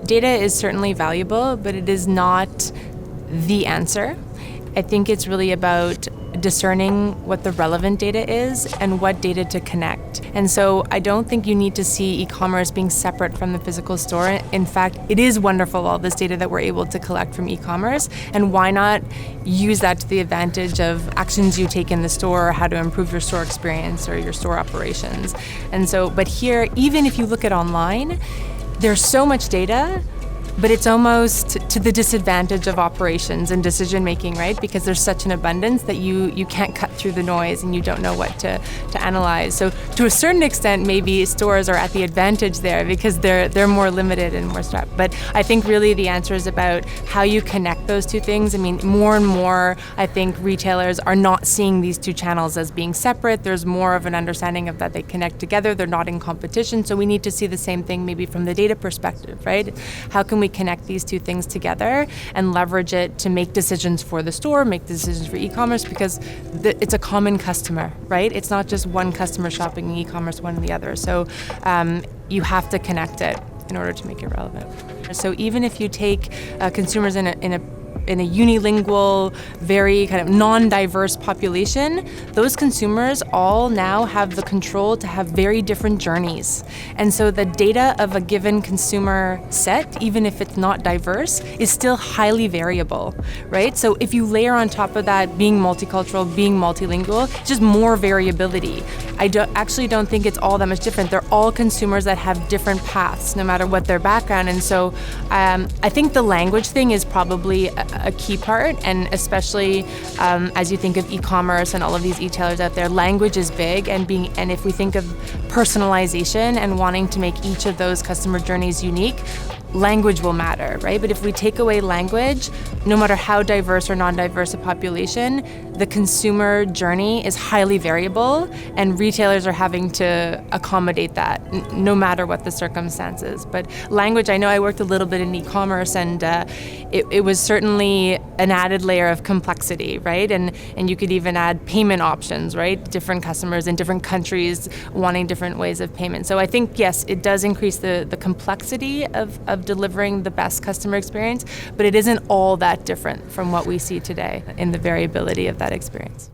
Data is certainly valuable, but it is not the answer. I think it's really about discerning what the relevant data is and what data to connect. And so I don't think you need to see e-commerce being separate from the physical store. In fact, it is wonderful, all this data that we're able to collect from e-commerce, and why not use that to the advantage of actions you take in the store, or how to improve your store experience or your store operations. And so, but here, even if you look at online, there's so much data, but it's almost to the disadvantage of operations and decision making, right? Because there's such an abundance that you can't cut through the noise and you don't know what to analyze. So to a certain extent, maybe stores are at the advantage there because they're more limited and more strapped. But I think really the answer is about how you connect those two things. I mean, more and more, I think retailers are not seeing these two channels as being separate. There's more of an understanding of that they connect together. They're not in competition. So we need to see the same thing maybe from the data perspective, right? How can we connect these two things together and leverage it to make decisions for the store, make decisions for e-commerce, because it's a common customer, right? It's not just one customer shopping in e-commerce, one or the other. So you have to connect it in order to make it relevant. So even if you take consumers in a unilingual, very kind of non-diverse population, those consumers all now have the control to have very different journeys. And so the data of a given consumer set, even if it's not diverse, is still highly variable, right? So if you layer on top of that being multicultural, being multilingual, just more variability. I actually don't think it's all that much different. They're all consumers that have different paths, no matter what their background. And so I think the language thing is probably a key part, and especially as you think of e-commerce and all of these e-tailers out there, language is big, and if we think of personalization and wanting to make each of those customer journeys unique, language will matter, right? But if we take away language, no matter how diverse or non-diverse a population, the consumer journey is highly variable, and retailers are having to accommodate that no matter what the circumstances. But language, I know I worked a little bit in e-commerce, and it was certainly an added layer of complexity, right? And you could even add payment options, right? Different customers in different countries wanting different ways of payment. So I think, yes, it does increase the complexity of delivering the best customer experience, but it isn't all that different from what we see today in the variability of that experience.